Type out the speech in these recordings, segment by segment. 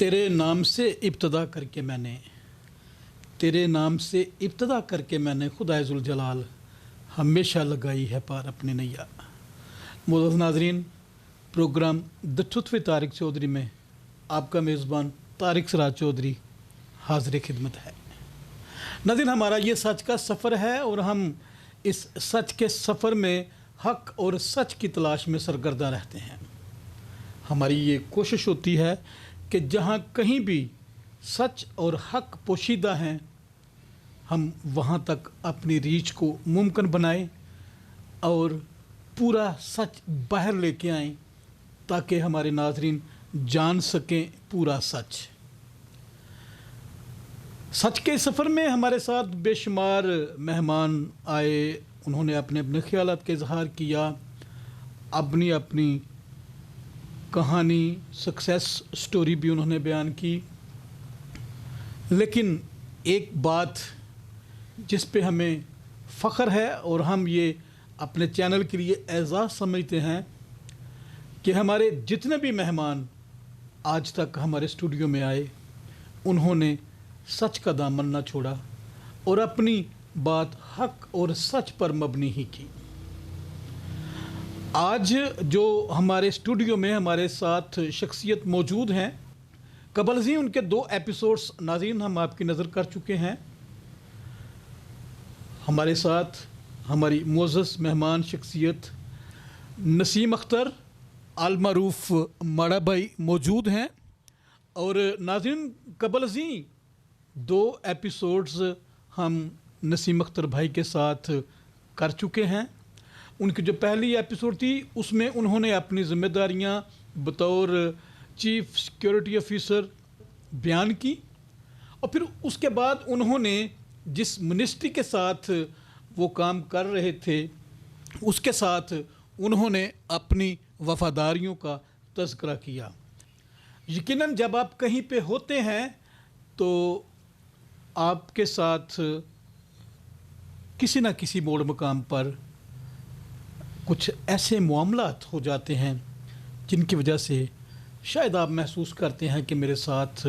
तेरे नाम से इब्तदा करके मैंने तेरे नाम से इब्तदा करके मैंने खुदाए जुल जलाल हमेशा लगाई है पार अपनी नैया। मोअज़्ज़ज़ नाज़रीन, programme the truth with Tariq Chaudhry में आपका मेज़बान तारिक सराज चौधरी हाज़िर खिदमत है। नाज़रीन, हमारा ये सच का सफ़र है और हम इस सच के सफ़र में हक़ और सच की तलाश में सरगर्दा रहते हैं। हमारी ये कोशिश होती है कि जहाँ कहीं भी सच और हक़ पोशीदा हैं, हम वहाँ तक अपनी रीच को मुमकिन बनाएं और पूरा सच बाहर लेके आएं ताकि हमारे नाज़रीन जान सकें पूरा सच। सच के सफ़र में हमारे साथ बेशुमार मेहमान आए, उन्होंने अपने अपने ख्यालात का इजहार किया, अपनी अपनी कहानी, सक्सेस स्टोरी भी उन्होंने बयान की। लेकिन एक बात जिस पे हमें फ़ख्र है और हम ये अपने चैनल के लिए एज़ाज़ समझते हैं कि हमारे जितने भी मेहमान आज तक हमारे स्टूडियो में आए, उन्होंने सच का दामन न छोड़ा और अपनी बात हक़ और सच पर मबनी ही की। आज जो हमारे स्टूडियो में हमारे साथ शख्सियत मौजूद हैं, कबल ही उनके 2 एपिसोड्स नाज़रीन हम आपकी नज़र कर चुके हैं। हमारे साथ हमारी मुअज़्ज़ज़ मेहमान शख्सियत नसीम अख्तर अल मरूफ माड़ा भाई मौजूद हैं और नाज़रीन कबल ही 2 एपिसोड्स हम नसीम अख्तर भाई के साथ कर चुके हैं। उनकी जो पहली एपिसोड थी उसमें उन्होंने अपनी ज़िम्मेदारियां बतौर चीफ़ सिक्योरिटी ऑफिसर बयान की और फिर उसके बाद उन्होंने जिस मिनिस्ट्री के साथ वो काम कर रहे थे उसके साथ उन्होंने अपनी वफ़ादारियों का तज़किरा किया। यकीनन जब आप कहीं पे होते हैं तो आपके साथ किसी न किसी मोड़ मकाम पर कुछ ऐसे मामलात हो जाते हैं जिनकी वजह से शायद आप महसूस करते हैं कि मेरे साथ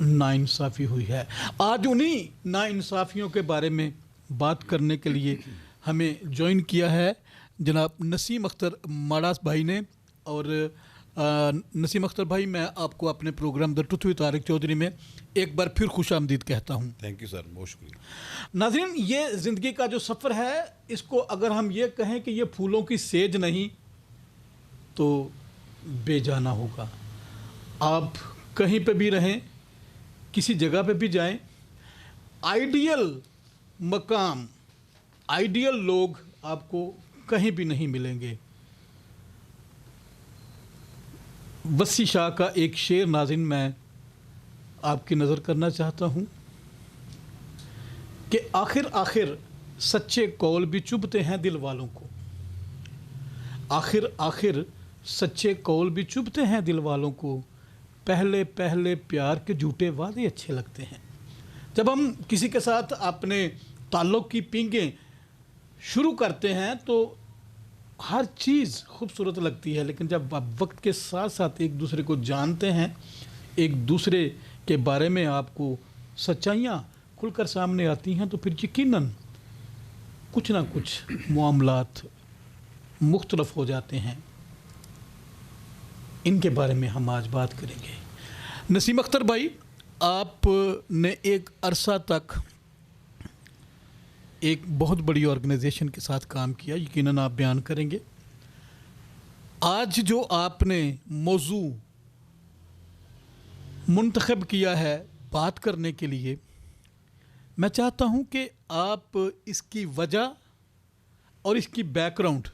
नाइंसाफ़ी हुई है। आज उन्हीं नाइंसाफ़ियों के बारे में बात करने के लिए हमें ज्वाइन किया है जनाब नसीम अख्तर माड़ा भाई ने। और नसीम अख्तर भाई, मैं आपको अपने programme the truth with Tariq Chaudhry में एक बार फिर खुश आमदीद कहता हूँ। थैंक यू सर, बहुत शुक्रिया। नाज़रीन, ये ज़िंदगी का जो सफ़र है, इसको अगर हम ये कहें कि ये फूलों की सेज नहीं तो बेजाना होगा। आप कहीं पे भी रहें, किसी जगह पे भी जाएं, आइडियल मकाम, आइडियल लोग आपको कहीं भी नहीं मिलेंगे। वसी शाह का एक शेर नाज़रीन मैं आपकी नज़र करना चाहता हूँ कि आखिर आखिर सच्चे कौल भी चुभते हैं दिल वालों को। आखिर आखिर सच्चे कौल भी चुभते हैं दिल वालों को, पहले पहले प्यार के झूठे वादे अच्छे लगते हैं। जब हम किसी के साथ अपने ताल्लुक़ की पींगें शुरू करते हैं तो हर चीज़ खूबसूरत लगती है, लेकिन जब आप वक्त के साथ साथ एक दूसरे को जानते हैं, एक दूसरे के बारे में आपको सच्चाइयाँ खुलकर सामने आती हैं, तो फिर यकीनन कुछ ना कुछ मामलात मुख्तलफ हो जाते हैं। इनके बारे में हम आज बात करेंगे। नसीम अख्तर भाई, आपने एक अरसा तक एक बहुत बड़ी ऑर्गेनाइजेशन के साथ काम किया, यकीनन आप बयान करेंगे। आज जो आपने मौजू मुंतखब किया है बात करने के लिए, मैं चाहता हूं कि आप इसकी वजह और इसकी बैकग्राउंड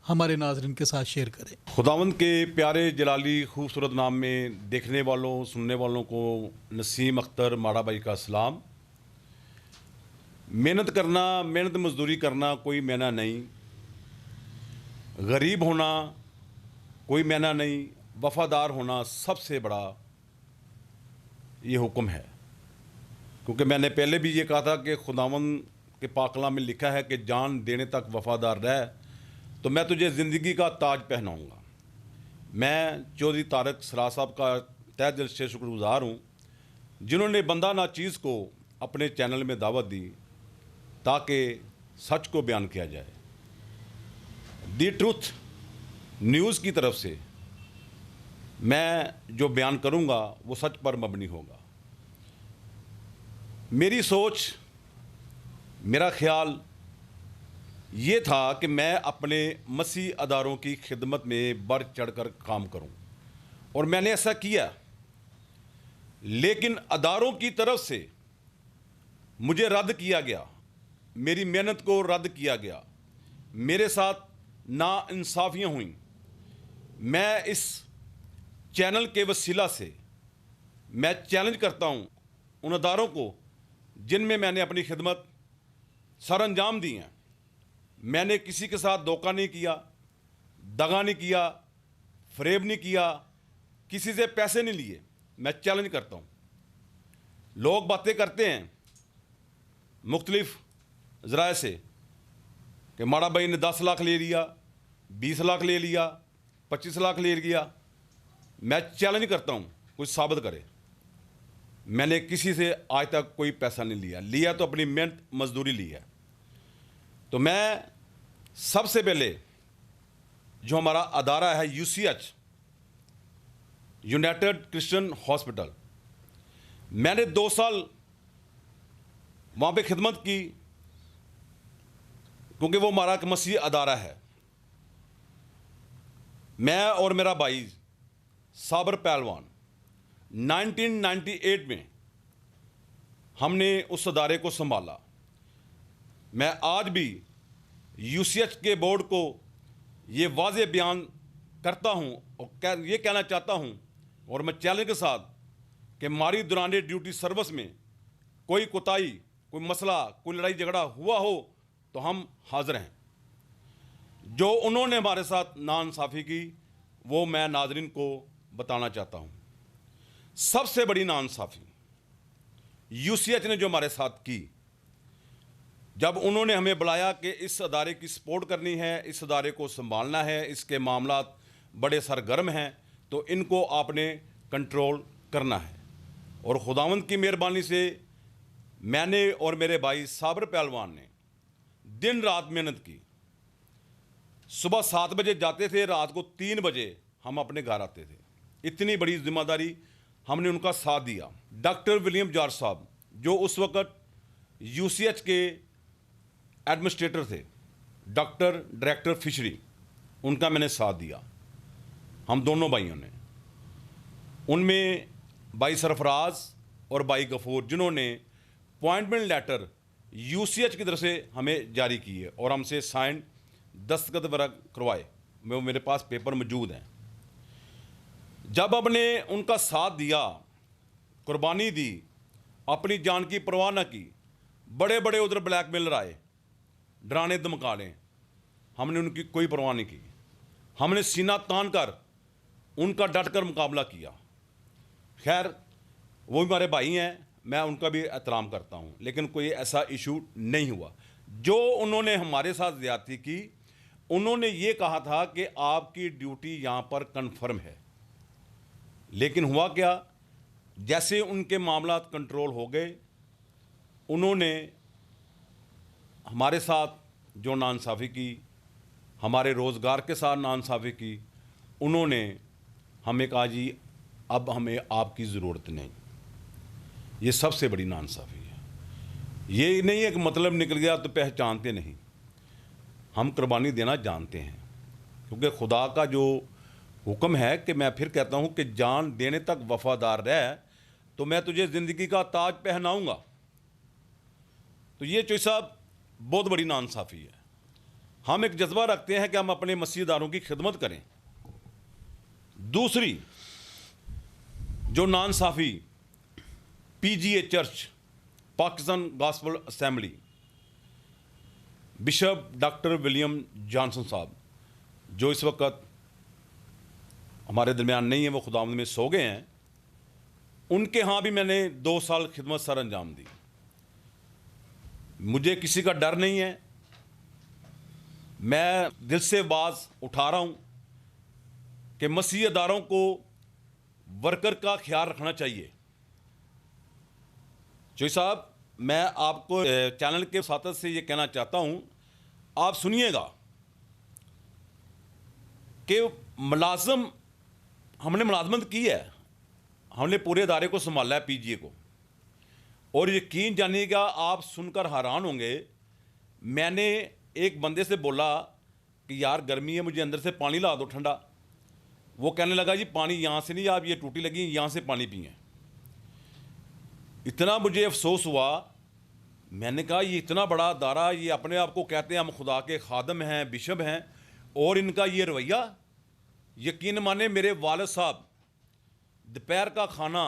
हमारे नाज़रीन के साथ शेयर करें। खुदावंद के प्यारे जलाली खूबसूरत नाम में देखने वालों, सुनने वालों को नसीम अख्तर माड़ा भाई का सलाम। मेहनत करना, मेहनत मजदूरी करना कोई मैना नहीं, गरीब होना कोई मैना नहीं, वफ़ादार होना सबसे बड़ा ये हुक्म है। क्योंकि मैंने पहले भी ये कहा था कि खुदावंद के पाकला में लिखा है कि जान देने तक वफ़ादार रह तो मैं तुझे ज़िंदगी का ताज पहनाऊँगा। मैं चौधरी तारिक सराज साहब का तहे दिल से शुक्रगुजार हूँ जिन्होंने बंदा ना चीज़ को अपने चैनल में दावत दी ताकि सच को बयान किया जाए। दी ट्रूथ न्यूज़ की तरफ से मैं जो बयान करूँगा वो सच पर मबनी होगा। मेरी सोच, मेरा ख्याल ये था कि मैं अपने मसीह अदारों की खिदमत में बढ़ चढ़कर काम करूं, और मैंने ऐसा किया। लेकिन अदारों की तरफ से मुझे रद्द किया गया, मेरी मेहनत को रद्द किया गया, मेरे साथ नाइंसाफियाँ हुई। मैं इस चैनल के वसीला से मैं चैलेंज करता हूं उन अदारों को जिनमें मैंने अपनी खिदमत सर अंजाम दी हैं। मैंने किसी के साथ धोखा नहीं किया, दगा नहीं किया, फरेब नहीं किया, किसी से पैसे नहीं लिए। मैं चैलेंज करता हूँ। लोग बातें करते हैं मुख्तलिफ ज़राए से कि माड़ा भाई ने 10 लाख ले लिया, 20 लाख ले लिया, 25 लाख ले लिया। मैं चैलेंज करता हूँ कुछ साबित करे। मैंने किसी से आज तक कोई पैसा नहीं लिया तो अपनी मेहनत मजदूरी ली है। तो मैं सबसे पहले जो हमारा अदारा है UCH, यूनाइटेड क्रिश्चियन हॉस्पिटल, मैंने 2 साल वहाँ पे खिदमत की क्योंकि वो हमारा एक मसीही अदारा है। मैं और मेरा भाई साबर पहलवान 1998 में हमने उस अदारे को संभाला। मैं आज भी UCH के बोर्ड को ये वाज़ेह बयान करता हूँ और ये कहना चाहता हूँ, और मैं चैलेंज के साथ, कि हमारी दौरान ड्यूटी सर्विस में कोई कोताही, कोई मसला, कोई लड़ाई झगड़ा हुआ हो तो हम हाज़िर हैं। जो उन्होंने हमारे साथ नाइंसाफ़ी की वो मैं नाज़रीन को बताना चाहता हूँ। सबसे बड़ी नाइंसाफ़ी UCH ने जो हमारे साथ की, जब उन्होंने हमें बुलाया कि इस अदारे की सपोर्ट करनी है, इस अदारे को संभालना है, इसके मामलात बड़े सरगर्म हैं, तो इनको आपने कंट्रोल करना है। और खुदावंद की मेहरबानी से मैंने और मेरे भाई साबर पहलवान ने दिन रात मेहनत की। सुबह 7 बजे जाते थे, रात को 3 बजे हम अपने घर आते थे। इतनी बड़ी जिम्मेदारी हमने उनका साथ दिया। डॉक्टर विलियम जॉर्ज साहब जो उस वक़्त UCH के एडमिनिस्ट्रेटर थे, डॉक्टर डायरेक्टर फिशरी, उनका मैंने साथ दिया, हम दोनों भाइयों ने। उनमें भाई सरफराज और भाई गफूर जिन्होंने अपॉइंटमेंट लेटर UCH की तरफ से हमें जारी किए और हमसे साइन दस्तखत वगैरह करवाए, वो मेरे पास पेपर मौजूद हैं। जब हमने उनका साथ दिया, कुर्बानी दी, अपनी जान की परवाह न की, बड़े बड़े उधर ब्लैकमेलर आए, डराने धमकाने, हमने उनकी कोई परवाह नहीं की। हमने सीना तान कर उनका डट कर मुकाबला किया। खैर वो भी हमारे भाई हैं, मैं उनका भी एहतराम करता हूँ, लेकिन कोई ऐसा इशू नहीं हुआ। जो उन्होंने हमारे साथ ज़्यादती की, उन्होंने ये कहा था कि आपकी ड्यूटी यहाँ पर कन्फर्म है। लेकिन हुआ क्या, जैसे उनके मामलात कंट्रोल हो गए, उन्होंने हमारे साथ जो नाइंसाफ़ी की, हमारे रोज़गार के साथ नाइंसाफ़ी की, उन्होंने हमें कहा जी अब हमें आपकी ज़रूरत नहीं। ये सबसे बड़ी नाइंसाफ़ी है। ये नहीं है कि मतलब निकल गया तो पहचानते नहीं, हम कुर्बानी देना जानते हैं, क्योंकि खुदा का जो हुक्म है कि मैं फिर कहता हूँ कि जान देने तक वफ़ादार रह तो मैं तुझे ज़िंदगी का ताज पहनाऊँगा। तो ये चोई साहब बहुत बड़ी नाइंसाफ़ी है। हम एक जज्बा रखते हैं कि हम अपने मसीहदारों की खिदमत करें। दूसरी जो नाइंसाफ़ी PGA church, Pakistan gospel assembly, bishop doctor William Johnson साहब जो इस वक्त हमारे दरमियान नहीं है, वो खुदावंद में सो गए हैं, उनके यहाँ भी मैंने 2 साल खिदमत सर अंजाम दी। मुझे किसी का डर नहीं है, मैं दिल से आवाज़ उठा रहा हूँ कि मसीह अदारों को ورکر کا خیال رکھنا چاہیے. چوئی صاحب میں آپ کو چینل کے ساتھ سے یہ کہنا چاہتا ہوں, آپ سنیے گا کہ ملازم ہم نے ملازمت کی ہے, ہم نے پورے ادارے کو سنبھالا ہے پی جی اے کو, اور یقین جانیے گا آپ سن کر حیران ہوں گے. میں نے ایک بندے سے بولا کہ یار گرمی ہے مجھے اندر سے پانی لا دو ٹھنڈا. وہ کہنے لگا جی پانی یہاں سے نہیں, آپ یہ ٹوٹی لگی یہاں سے پانی پئیں. اتنا مجھے افسوس ہوا. میں نے کہا یہ اتنا بڑا ادارہ, یہ اپنے آپ کو کہتے ہیں ہم خدا کے خادم ہیں, بشپ ہیں, اور ان کا یہ رویہ. یقین مانے میرے والد صاحب دوپہر کا کھانا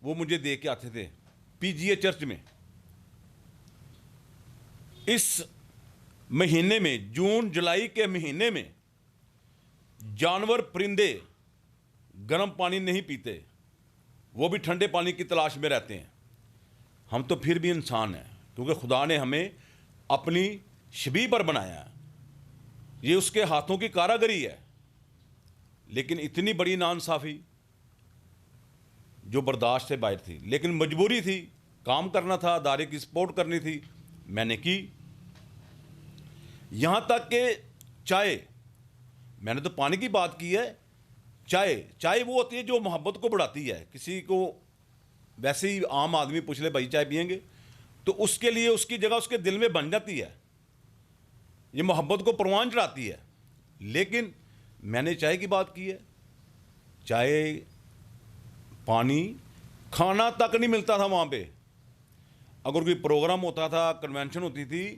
وہ مجھے دے کے آتے تھے پی جی اے چرچ میں. اس مہینے میں, جون جولائی کے مہینے میں, جانور پرندے گرم پانی نہیں پیتے, وہ بھی ٹھنڈے پانی کی تلاش میں رہتے ہیں. ہم تو پھر بھی انسان ہیں, کیونکہ خدا نے ہمیں اپنی شبیہ پر بنایا ہے, یہ اس کے ہاتھوں کی کاراگری ہے. لیکن اتنی بڑی ناانصافی جو برداشت سے باہر تھی, لیکن مجبوری تھی, کام کرنا تھا, ادارے کی سپورٹ کرنی تھی, میں نے کی. یہاں تک کہ چائے, میں نے تو پانی کی بات کی ہے, چائے وہ ہوتی ہے جو محبت کو بڑھاتی ہے. کسی کو ویسے ہی عام آدمی پوچھ لے بھائی چائے پئیں گے, تو اس کے لیے اس کی جگہ اس کے دل میں بن جاتی ہے, یہ محبت کو پروان چڑھاتی ہے. لیکن میں نے چائے کی بات کی ہے. چائے, پانی, کھانا تک نہیں ملتا تھا وہاں پہ. اگر کوئی پروگرام ہوتا تھا, کنونشن ہوتی تھی,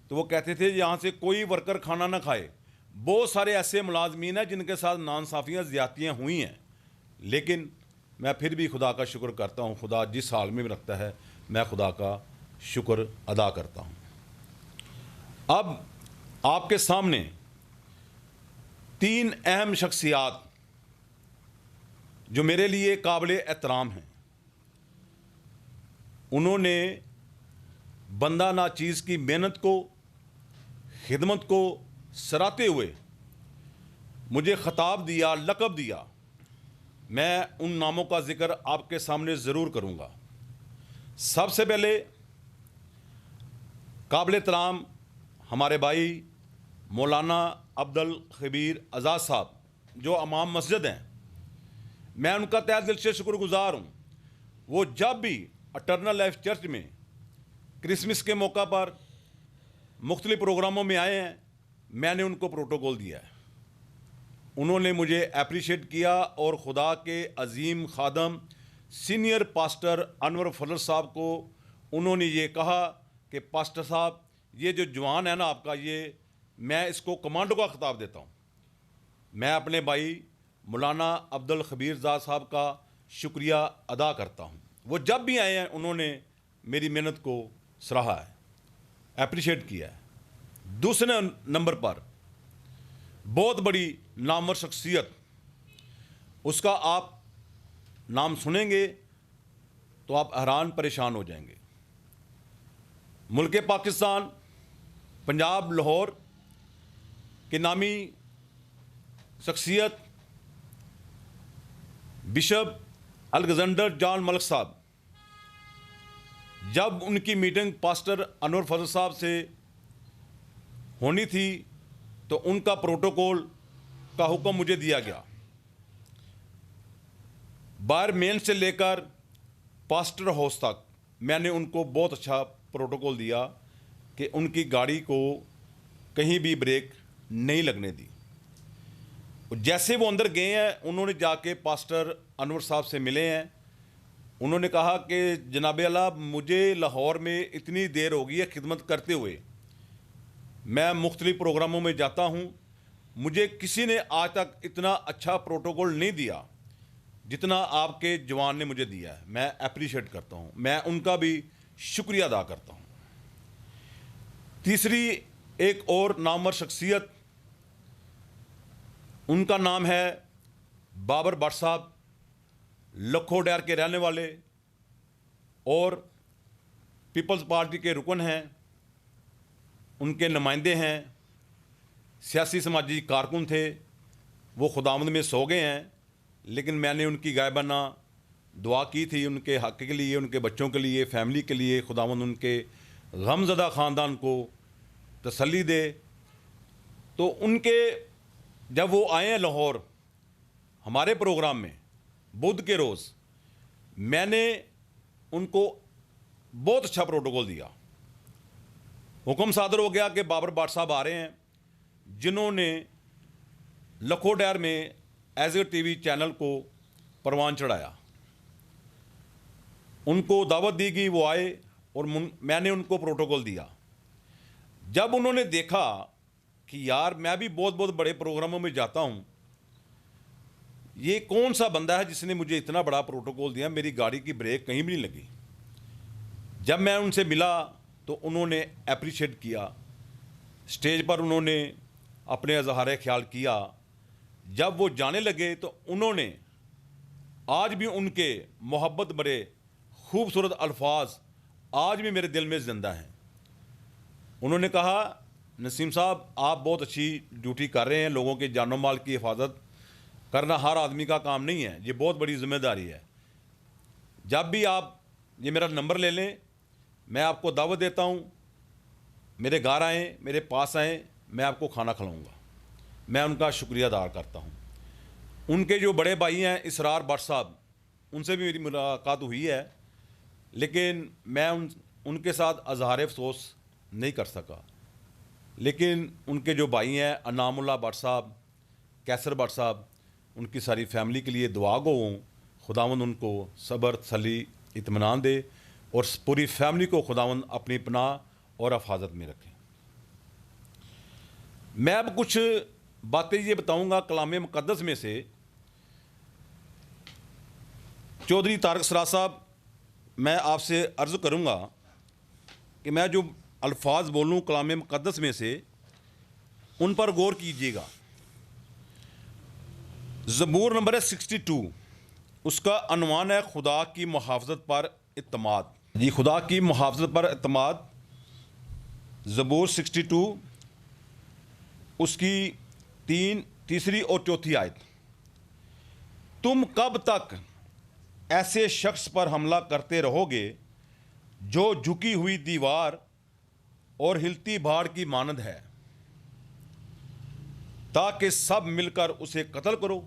تو وہ کہتے تھے یہاں سے کوئی ورکر کھانا نہ کھائے. بہت سارے ایسے ملازمین ہیں جن کے ساتھ ناانصافیاں, زیادتیاں ہوئی ہیں, لیکن میں پھر بھی خدا کا شکر کرتا ہوں. خدا جس حال میں رکھتا ہے میں خدا کا شکر ادا کرتا ہوں. اب آپ کے سامنے 3 اہم شخصیات جو میرے لیے قابل احترام ہیں. انہوں نے بندہ ناچیز کی محنت کو, خدمت کو سراہتے ہوئے مجھے خطاب دیا, لقب دیا. میں ان ناموں کا ذکر آپ کے سامنے ضرور کروں گا. سب سے پہلے قابل احترام ہمارے بھائی مولانا عبد الخبیر آزاد صاحب جو امام مسجد ہیں, میں ان کا تہہ دل سے شکر گزار ہوں. وہ جب بھی اٹرنل لائف چرچ میں کرسمس کے موقع پر مختلف پروگراموں میں آئے ہیں, میں نے ان کو پروٹوکول دیا ہے. انہوں نے مجھے اپریشیٹ کیا, اور خدا کے عظیم خادم سینئر پاسٹر انور فضل صاحب کو انہوں نے یہ کہا کہ پاسٹر صاحب یہ جو جوان ہے نا آپ کا, یہ میں اس کو کمانڈو کا خطاب دیتا ہوں. میں اپنے بھائی مولانا عبد الخبیر آزاد صاحب کا شکریہ ادا کرتا ہوں. وہ جب بھی آئے ہیں انہوں نے میری محنت کو سراہا ہے, اپریشیٹ کیا ہے. دوسرے نمبر پر بہت بڑی نامور شخصیت, اس کا آپ نام سنیں گے تو آپ حیران پریشان ہو جائیں گے. ملک پاکستان, پنجاب لاہور کے نامی شخصیت بشپ الگزنڈر جان ملک صاحب, جب ان کی میٹنگ پاسٹر انور فضل صاحب سے ہونی تھی تو ان کا پروٹوکول کا حکم مجھے دیا گیا. باہر مین سے لے کر پاسٹر ہاؤس تک میں نے ان کو بہت اچھا پروٹوکول دیا کہ ان کی گاڑی کو کہیں بھی بریک نہیں لگنے دی. جیسے وہ اندر گئے ہیں انہوں نے جا کے پاسٹر انور صاحب سے ملے ہیں. انہوں نے کہا کہ جناب اعلیٰ مجھے لاہور میں اتنی دیر ہو گئی ہے خدمت کرتے ہوئے, میں مختلف پروگراموں میں جاتا ہوں, مجھے کسی نے آج تک اتنا اچھا پروٹوکول نہیں دیا جتنا آپ کے جوان نے مجھے دیا ہے. میں اپریشیٹ کرتا ہوں, میں ان کا بھی شکریہ ادا کرتا ہوں. تیسری ایک اور نامور شخصیت, ان کا نام ہے بابر بٹ صاحب, لکھو ڈیر کے رہنے والے اور پیپلز پارٹی کے رکن ہیں, ان کے نمائندے ہیں, سیاسی سماجی کارکن تھے. وہ خداوند میں سو گئے ہیں. लेकिन मैंने उनकी गायबाना दुआ की थी उनके हक़ के लिए, उनके बच्चों के लिए, फैमिली के लिए। खुदावंद उनके गमज़दा ख़ानदान को तसल्ली दे। तो उनके जब वो आए हैं लाहौर हमारे प्रोग्राम में बुध के रोज़, मैंने उनको बहुत अच्छा प्रोटोकॉल दिया। हुक्म सादर हो गया कि बाबर बाट साहब आ रहे हैं, जिन्होंने लखोडैर में एज़र टीवी चैनल को परवान चढ़ाया। उनको दावत दी गई, वो आए और मैंने उनको प्रोटोकॉल दिया। जब उन्होंने देखा कि यार मैं भी बहुत बहुत बड़े प्रोग्रामों में जाता हूँ, ये कौन सा बंदा है जिसने मुझे इतना बड़ा प्रोटोकॉल दिया, मेरी गाड़ी की ब्रेक कहीं भी नहीं लगी। जब मैं उनसे मिला तो उन्होंने अप्रिशिएट किया, स्टेज पर उन्होंने अपने इज़हार ख्याल किया। जब वो जाने लगे तो उन्होंने, आज भी उनके मोहब्बत बड़े खूबसूरत अल्फाज आज भी मेरे दिल में ज़िंदा हैं। उन्होंने कहा, नसीम साहब आप बहुत अच्छी ड्यूटी कर रहे हैं, लोगों के जानो माल की हिफाजत करना हर आदमी का काम नहीं है, ये बहुत बड़ी ज़िम्मेदारी है। जब भी आप ये मेरा नंबर ले लें, मैं आपको दावत देता हूँ, मेरे घर आएँ, मेरे पास आएँ, मैं आपको खाना खिलाऊँगा। मैं उनका शुक्रिया अदा करता हूँ। उनके जो बड़े भाई हैं इसरार भट्ट साहब, उनसे भी मेरी मुलाकात हुई है, लेकिन मैं उनके साथ इज़हार अफसोस नहीं कर सका। लेकिन उनके जो भाई हैं अनामुल्लाह भट्ट साहब, कैसर भट्ट साहब, उनकी सारी फैमिली के लिए दुआ गो हूँ। खुदावंद उनको सब्र तसल्ली इत्मीनान दे और पूरी फैमिली को खुदावंद अपनी पनाह और हिफाजत में रखें। मैं अब कुछ बातें ये बताऊंगा कलाम मुक़द्दस में से। चौधरी तारक सराज साहब, मैं आपसे अर्ज़ करूंगा कि मैं जो अल्फाज बोलूं कलाम मुक़द्दस में से, उन पर गौर कीजिएगा। ज़बूर नंबर है 62, उसका अनवान है खुदा की मुहाफ़ज़त पर इत्मीनान। जी, खुदा की मुहाफ़ज़त पर इत्मीनान। ज़बूर 62 उसकी तीसरी और चौथी आयत। तुम कब तक ऐसे शख्स पर हमला करते रहोगे जो झुकी हुई दीवार और हिलती भाड़ की मानद है, ताकि सब मिलकर उसे कत्ल करो।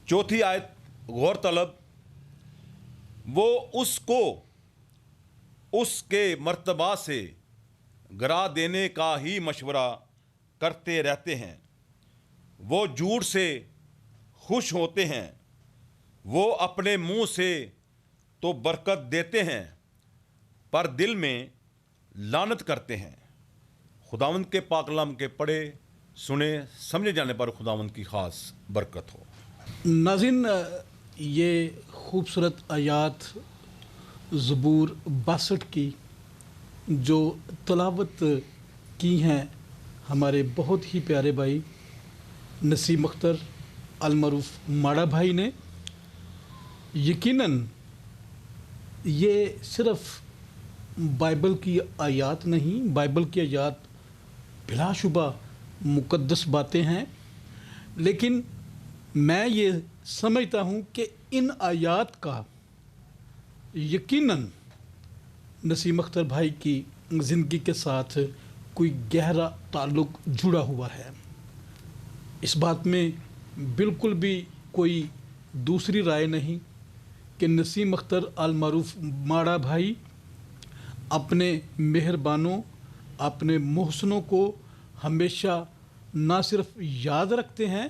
चौथी आयत गौर तलब, वो उसको उसके मर्तबा से गिरा देने का ही मशवरा करते रहते हैं। वो झूठ से खुश होते हैं, वो अपने मुंह से तो बरकत देते हैं पर दिल में लानत करते हैं। खुदावंद के पाक कलाम के पढ़े सुने समझे जाने पर खुदावंद की ख़ास बरकत हो। नाज़रीन, ये खूबसूरत आयात ज़बूर 62 की जो तलावत की हैं हमारे बहुत ही प्यारे भाई नसीम अख्तर अलमरूफ माड़ा भाई ने, यकीनन ये सिर्फ़ बाइबल की आयात नहीं, बाइबल की आयात बिलाशुबा मुक़द्दस बातें हैं, लेकिन मैं ये समझता हूँ कि इन आयात का यकीनन नसीम अख्तर भाई की ज़िंदगी के साथ कोई गहरा ताल्लुक़ जुड़ा हुआ है। इस बात में बिल्कुल भी कोई दूसरी राय नहीं कि नसीम अख्तर अलमरूफ माड़ा भाई अपने मेहरबानों, अपने मोहसनों को हमेशा ना सिर्फ याद रखते हैं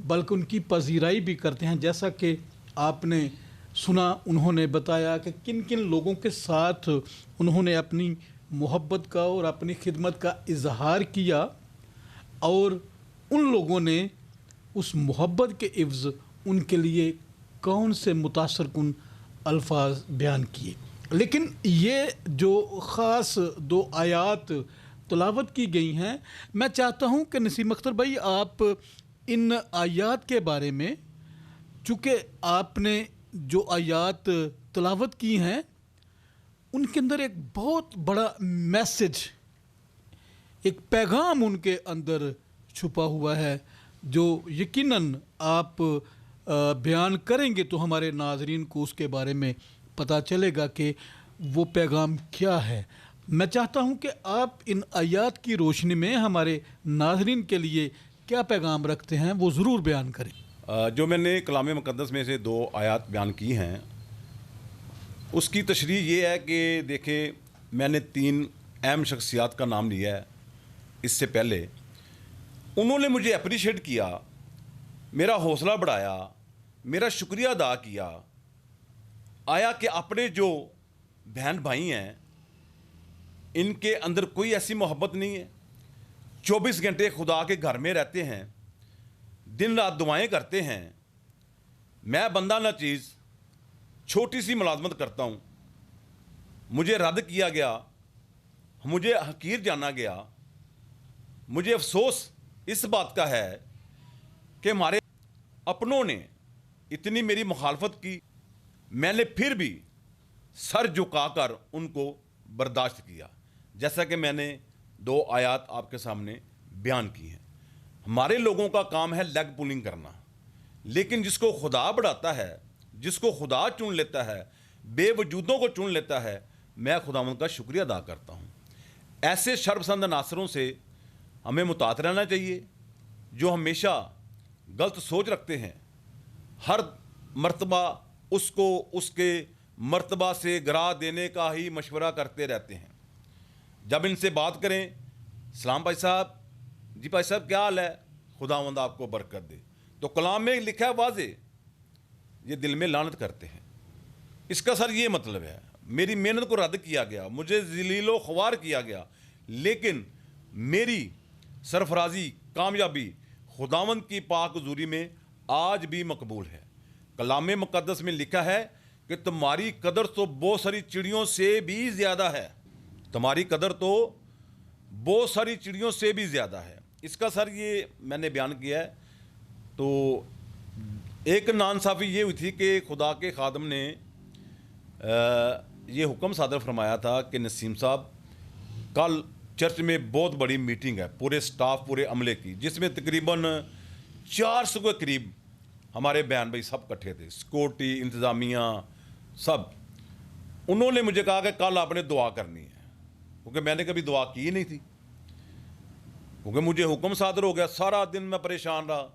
बल्कि उनकी पजीराई भी करते हैं। जैसा कि आपने सुना, उन्होंने बताया कि किन किन लोगों के साथ उन्होंने अपनी मोहब्बत का और अपनी खिदमत का इजहार किया और उन लोगों ने उस मोहब्बत के इवज़ उनके लिए कौन से मुतासर कुन अल्फाज बयान किए। लेकिन ये जो ख़ास दो आयात तलावत की गई हैं, मैं चाहता हूँ कि नसीम अख्तर भाई आप इन आयात के बारे में, चूँकि आपने जो आयात तलावत की हैं उनके अंदर एक बहुत बड़ा मैसेज, एक पैगाम उनके अंदर छुपा हुआ है। جو یقیناً آپ بیان کریں گے تو ہمارے ناظرین کو اس کے بارے میں پتہ چلے گا کہ وہ پیغام کیا ہے. میں چاہتا ہوں کہ آپ ان آیات کی روشنی میں ہمارے ناظرین کے لیے کیا پیغام رکھتے ہیں وہ ضرور بیان کریں. جو میں نے کلام مقدس میں سے 2 آیات بیان کی ہیں اس کی تشریح یہ ہے کہ دیکھیں میں نے 3 اہم شخصیات کا نام لیا ہے اس سے پہلے. انہوں نے مجھے اپریشیٹ کیا، میرا حوصلہ بڑھایا، میرا شکریہ ادا کیا. آیا کہ اپنے جو بہن بھائی ہیں ان کے اندر کوئی ایسی محبت نہیں ہے، 24 گھنٹے خدا کے گھر میں رہتے ہیں، دن رات دعائیں کرتے ہیں. میں بندہ نہ چیز چھوٹی سی ملازمت کرتا ہوں، مجھے رد کیا گیا، مجھے حقیر جانا گیا. مجھے افسوس اس بات کا ہے کہ ہمارے اپنوں نے اتنی میری مخالفت کی، میں نے پھر بھی سر جھکا کر ان کو برداشت کیا، جیسا کہ میں نے 2 آیات آپ کے سامنے بیان کی ہیں. ہمارے لوگوں کا کام ہے لیگ پولنگ کرنا، لیکن جس کو خدا بڑھاتا ہے، جس کو خدا چن لیتا ہے، بے وجودوں کو چن لیتا ہے، میں خداوند کا شکریہ ادا کرتا ہوں. ایسے شرپسند عناصروں سے ہمیں محتاط رہنا چاہیے جو ہمیشہ غلط سوچ رکھتے ہیں، ہر مرتبہ اس کو اس کے مرتبہ سے گرا دینے کا ہی مشورہ کرتے رہتے ہیں. جب ان سے بات کریں، سلام بھائی صاحب، جی بھائی صاحب کیا حال ہے، خداوند آپ کو برکت دے، تو کلام میں لکھا ہے واضح، یہ دل میں لعنت کرتے ہیں. اس کا سر یہ مطلب ہے میری محنت کو رد کیا گیا، مجھے ذلیل و خوار کیا گیا، لیکن میری سرفرازی کامیابی خداوند کی پاک حضوری میں آج بھی مقبول ہے. کلام مقدس میں لکھا ہے کہ تمہاری قدر تو بہت ساری چڑیوں سے بھی زیادہ ہے، تمہاری قدر تو بہت ساری چڑیوں سے بھی زیادہ ہے. اس کا سر یہ میں نے بیان کیا ہے. تو ایک ناانصافی یہ ہوئی تھی کہ خدا کے خادم نے یہ حکم صادر فرمایا تھا کہ نسیم صاحب کل چرچ میں بہت بڑی میٹنگ ہے پورے سٹاف پورے عملے کی، جس میں تقریباً 400 کے قریب ہمارے بہن بھائی سب کٹھے تھے، سیکورٹی انتظامیہ سب. انہوں نے مجھے کہا کہ کل آپ نے دعا کرنی ہے، کیونکہ میں نے کبھی دعا کی نہیں تھی، کیونکہ مجھے حکم صادر ہو گیا. سارا دن میں پریشان رہا،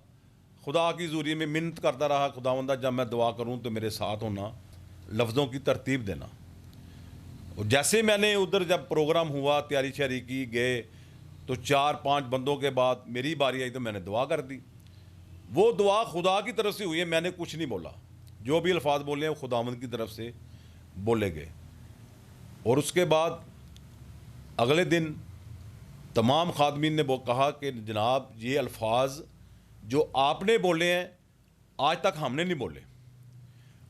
خدا کی حضوری میں منت کرتا رہا، خداوندہ جب میں دعا کروں تو میرے ساتھ ہونا، لفظوں کی ترتیب دینا. اور جیسے میں نے ادھر جب پروگرام ہوا، تیاری شیاری کی، گئے تو 4-5 بندوں کے بعد میری باری آئی تو میں نے دعا کر دی. وہ دعا خدا کی طرف سے ہوئی ہے، میں نے کچھ نہیں بولا، جو بھی الفاظ بولے ہیں وہ خداوند کی طرف سے بولے گئے. اور اس کے بعد اگلے دن تمام خادمین نے وہ کہا کہ جناب یہ الفاظ جو آپ نے بولے ہیں آج تک ہم نے نہیں بولے.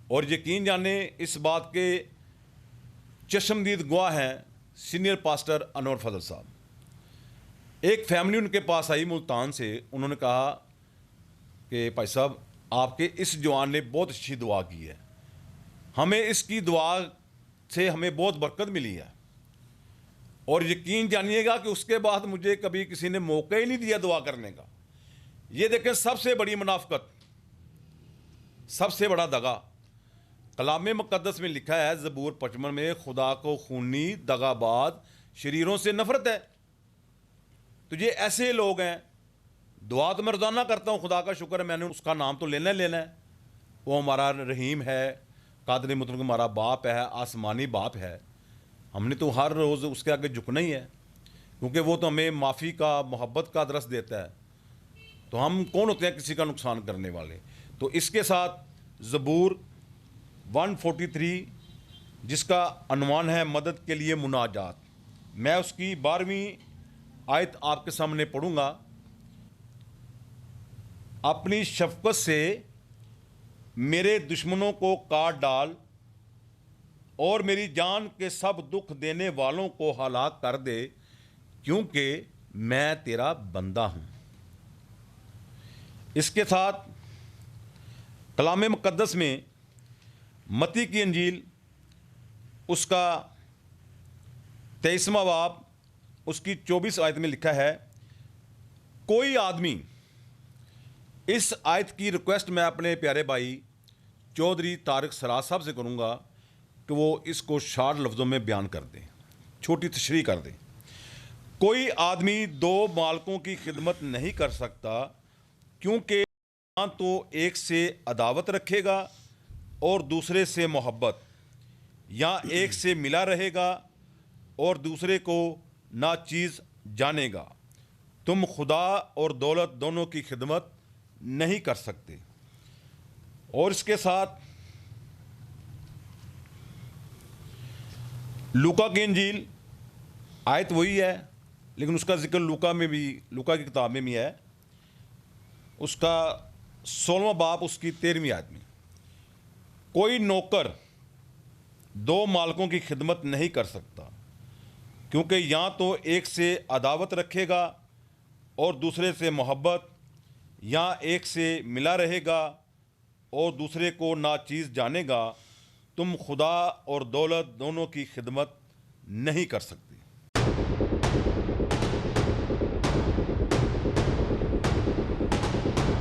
اور یقین جانیں اس بات کے چشمدید گواہ ہیں سینئر پاسٹر انور فضل صاحب. ایک فیملی ان کے پاس آئی ملتان سے، انہوں نے کہا کہ بھائی صاحب آپ کے اس جوان نے بہت اچھی دعا کی ہے، ہمیں اس کی دعا سے ہمیں بہت برکت ملی ہے. اور یقین جانیے گا کہ اس کے بعد مجھے کبھی کسی نے موقع ہی نہیں دیا دعا کرنے کا. یہ دیکھیں سب سے بڑی منافقت، سب سے بڑا دغا. کلام مقدس میں لکھا ہے زبور 55 میں، خدا کو خونی دغا باز شریروں سے نفرت ہے. تو یہ ایسے لوگ ہیں. دعا تو میں روزانہ کرتا ہوں، خدا کا شکر ہے، میں نے اس کا نام تو لینا ہی لینا ہے. وہ ہمارا رحیم ہے، قادر مطلق ہمارا باپ ہے، آسمانی باپ ہے. ہم نے تو ہر روز اس کے آگے جھکنا ہی ہے، کیونکہ وہ تو ہمیں معافی کا، محبت کا درس دیتا ہے. تو ہم کون ہوتے ہیں کسی کا نقصان کرنے والے. تو اس کے ساتھ زبور 143 جس کا عنوان ہے مدد کے لیے مناجات، میں اس کی 12ویں آیت آپ کے سامنے پڑھوں گا. اپنی شفقت سے میرے دشمنوں کو کاٹ ڈال اور میری جان کے سب دکھ دینے والوں کو ہلاک کر دے، کیونکہ میں تیرا بندہ ہوں. اس کے ساتھ کلام مقدس میں متی کی انجیل اس کا 23واں باب اس کی 24 آیت میں لکھا ہے، کوئی آدمی इस आयत की रिक्वेस्ट मैं अपने प्यारे भाई चौधरी तारिक सराज साहब से करूँगा कि वो इसको शार्ट लफ्ज़ों में बयान कर दें, छोटी तशरीह कर दें। कोई आदमी दो मालकों की खिदमत नहीं कर सकता, क्योंकि या तो एक से अदावत रखेगा और दूसरे से मोहब्बत, या एक से मिला रहेगा और दूसरे को नाचीज़ जानेगा। तुम खुदा और दौलत दोनों की खिदमत नहीं कर सकते। और इसके साथ लूका की इंजील आयत वही है, लेकिन उसका जिक्र लूका की किताब में भी है। उसका 16वां बाब उसकी 13वीं आयत में, कोई नौकर दो मालकों की खिदमत नहीं कर सकता, क्योंकि या तो एक से अदावत रखेगा और दूसरे से मोहब्बत, या एक से मिला रहेगा और दूसरे को नाचीज़ जानेगा। तुम खुदा और दौलत दोनों की खिदमत नहीं कर सकते।